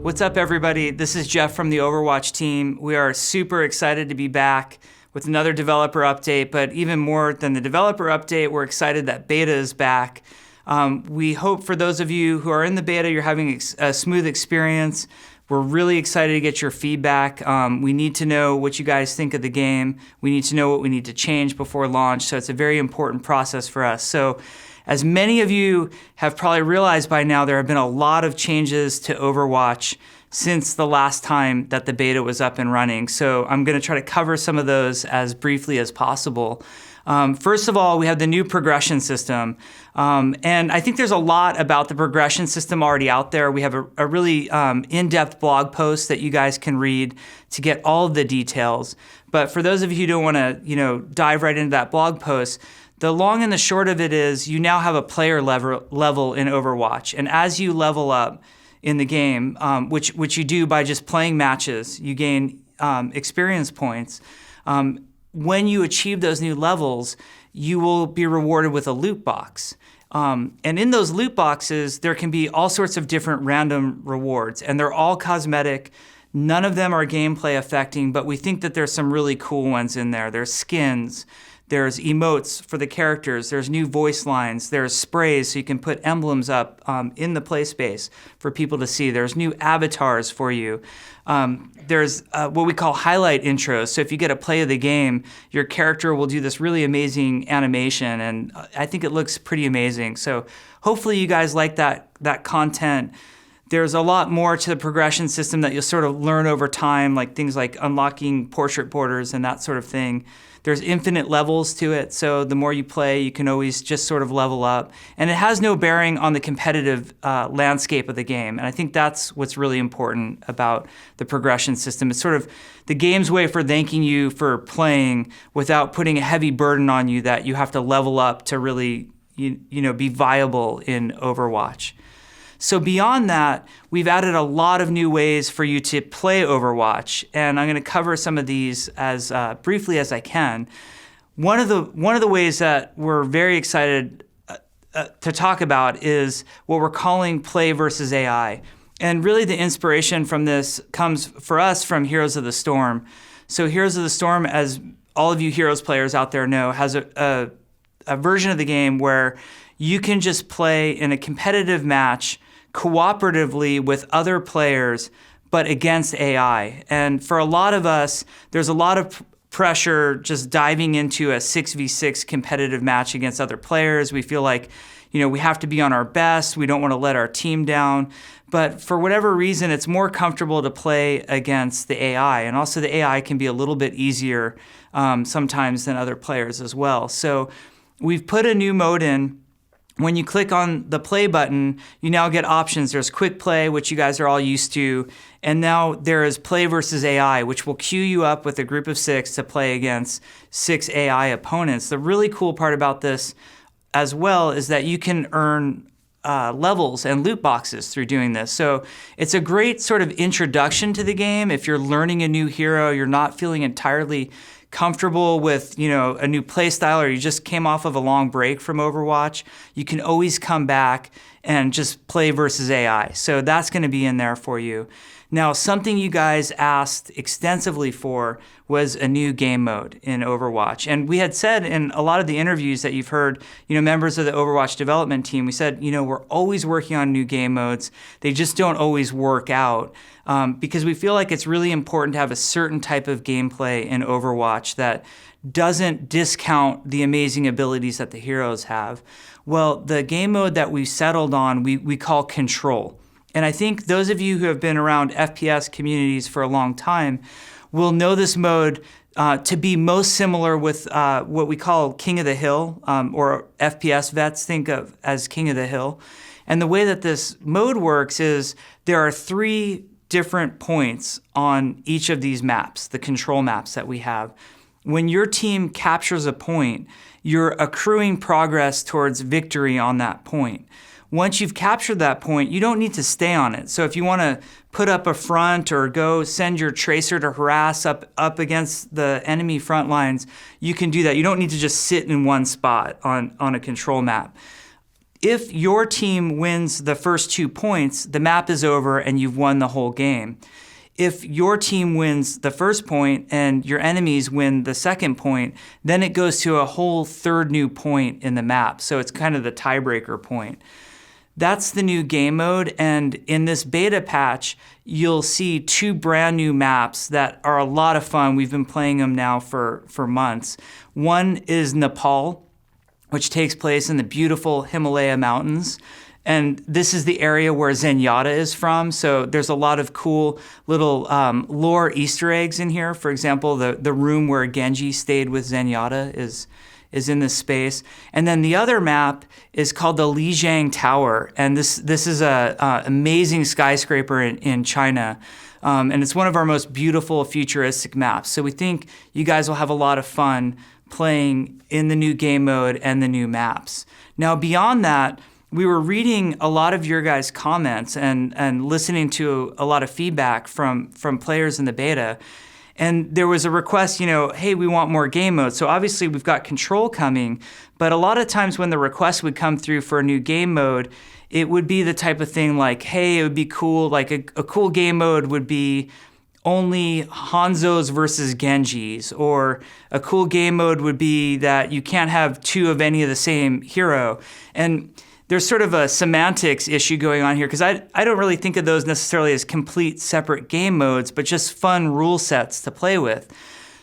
What's up, everybody? This is Jeff from the Overwatch team. We are super excited to be back with another developer update, but even more than the developer update, we're excited that beta is back. We hope for those of you who are in the beta, you're having a smooth experience. We're really excited to get your feedback. We need to know what you guys think of the game. We need to know what we need to change before launch, so it's a very important process for us. So, as many of you have probably realized by now, there have been a lot of changes to Overwatch since the last time that the beta was up and running. So I'm going to try to cover some of those as briefly as possible. First of all, we have the new progression system. And I think there's a lot about the progression system already out there. We have a really in-depth blog post that you guys can read to get all of the details. But for those of you who don't want to, dive right into that blog post, the long and the short of it is you now have a player level in Overwatch. And as you level up in the game, which you do by just playing matches, you gain experience points. When you achieve those new levels, you will be rewarded with a loot box. And in those loot boxes, there can be all sorts of different random rewards, and they're all cosmetic. None of them are gameplay affecting, but we think that there's some really cool ones in there. There's skins. There's emotes for the characters, there's new voice lines, there's sprays so you can put emblems up in the play space for people to see. There's new avatars for you. There's what we call highlight intros. So if you get a play of the game, your character will do this really amazing animation, and I think it looks pretty amazing. So hopefully you guys like that content. There's a lot more to the progression system that you'll sort of learn over time, like things like unlocking portrait borders and that sort of thing. There's infinite levels to it, so the more you play, you can always just sort of level up. And it has no bearing on the competitive landscape of the game, and I think that's what's really important about the progression system. It's sort of the game's way for thanking you for playing without putting a heavy burden on you that you have to level up to really be viable in Overwatch. So beyond that, we've added a lot of new ways for you to play Overwatch, and I'm going to cover some of these as briefly as I can. One of the ways that we're very excited to talk about is what we're calling play versus AI. And really the inspiration from this comes for us from Heroes of the Storm. So Heroes of the Storm, as all of you Heroes players out there know, has a version of the game where you can just play in a competitive match cooperatively with other players, but against AI. And for a lot of us, there's a lot of pressure just diving into a 6v6 competitive match against other players. We feel like, we have to be on our best. We don't want to let our team down. But for whatever reason, it's more comfortable to play against the AI. And also the AI can be a little bit easier sometimes than other players as well. So we've put a new mode in. When you click on the play button, you now get options. There's quick play, which you guys are all used to, and now there is play versus AI, which will queue you up with a group of 6 to play against 6 AI opponents. The really cool part about this as well is that you can earn levels and loot boxes through doing this. So it's a great sort of introduction to the game. If you're learning a new hero, you're not feeling entirely comfortable with a new play style, or you just came off of a long break from Overwatch, you can always come back and just play versus AI. So that's going to be in there for you. Now, something you guys asked extensively for was a new game mode in Overwatch. And we had said in a lot of the interviews that you've heard, members of the Overwatch development team, we said, we're always working on new game modes. They just don't always work out because we feel like it's really important to have a certain type of gameplay in Overwatch that doesn't discount the amazing abilities that the heroes have. Well, the game mode that we settled on, we call Control. And I think those of you who have been around FPS communities for a long time will know this mode to be most similar with what we call King of the Hill, or FPS vets think of as King of the Hill. And the way that this mode works is there are 3 different points on each of these maps, the control maps that we have. When your team captures a point, you're accruing progress towards victory on that point. Once you've captured that point, you don't need to stay on it. So if you want to put up a front or go send your tracer to harass up against the enemy front lines, you can do that. You don't need to just sit in one spot on a control map. If your team wins the first 2 points, the map is over and you've won the whole game. If your team wins the first point and your enemies win the second point, then it goes to a whole third new point in the map. So it's kind of the tiebreaker point. That's the new game mode, and in this beta patch, you'll see 2 brand new maps that are a lot of fun. We've been playing them now for months. One is Nepal, which takes place in the beautiful Himalaya mountains. And this is the area where Zenyatta is from. So there's a lot of cool little lore Easter eggs in here. For example, the room where Genji stayed with Zenyatta is in this space. And then the other map is called the Lijiang Tower. And this is a amazing skyscraper in China. And it's one of our most beautiful futuristic maps. So we think you guys will have a lot of fun playing in the new game mode and the new maps. Now, beyond that, we were reading a lot of your guys' comments and listening to a lot of feedback from players in the beta. And there was a request, hey, we want more game modes. So obviously we've got Control coming, but a lot of times when the request would come through for a new game mode, it would be the type of thing like, hey, it would be cool, like a cool game mode would be only Hanzos versus Genjis, or a cool game mode would be that you can't have 2 of any of the same hero. And there's sort of a semantics issue going on here because I don't really think of those necessarily as complete separate game modes, but just fun rule sets to play with.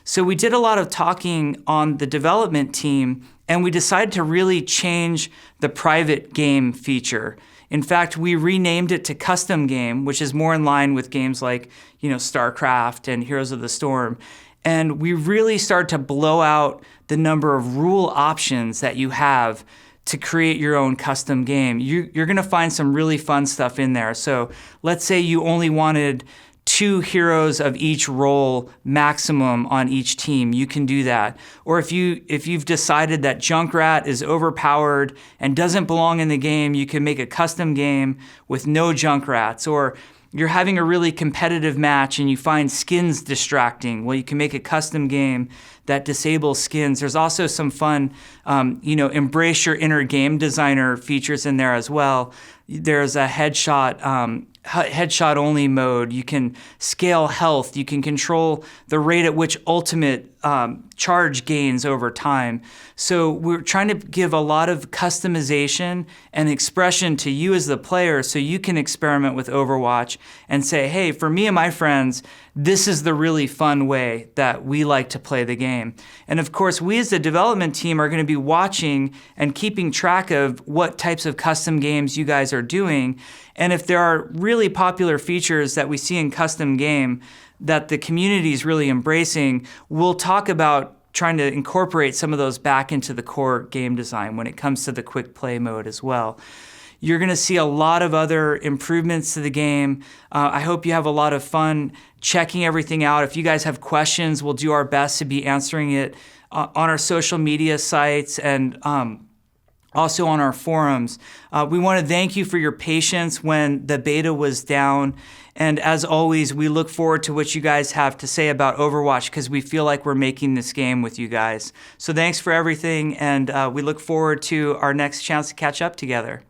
So we did a lot of talking on the development team, and we decided to really change the private game feature. In fact, we renamed it to Custom Game, which is more in line with games like, StarCraft and Heroes of the Storm. And we really start to blow out the number of rule options that you have to create your own custom game. You're going to find some really fun stuff in there. So let's say you only wanted 2 heroes of each role maximum on each team. You can do that. Or if you've decided that Junkrat is overpowered and doesn't belong in the game, you can make a custom game with no Junkrats. Or you're having a really competitive match and you find skins distracting. Well, you can make a custom game that disables skins. There's also some fun, embrace your inner game designer features in there as well. There's a headshot only mode. You can scale health. You can control the rate at which ultimate charge gains over time. So we're trying to give a lot of customization and expression to you as the player so you can experiment with Overwatch and say, hey, for me and my friends, this is the really fun way that we like to play the game. And of course, we as the development team are going to be watching and keeping track of what types of custom games you guys are doing. And if there are really popular features that we see in custom game that the community is really embracing, we'll talk about trying to incorporate some of those back into the core game design when it comes to the quick play mode as well. You're going to see a lot of other improvements to the game. I hope you have a lot of fun checking everything out. If you guys have questions, we'll do our best to be answering it on our social media sites and also on our forums. We want to thank you for your patience when the beta was down. And as always, we look forward to what you guys have to say about Overwatch because we feel like we're making this game with you guys. So thanks for everything, and we look forward to our next chance to catch up together.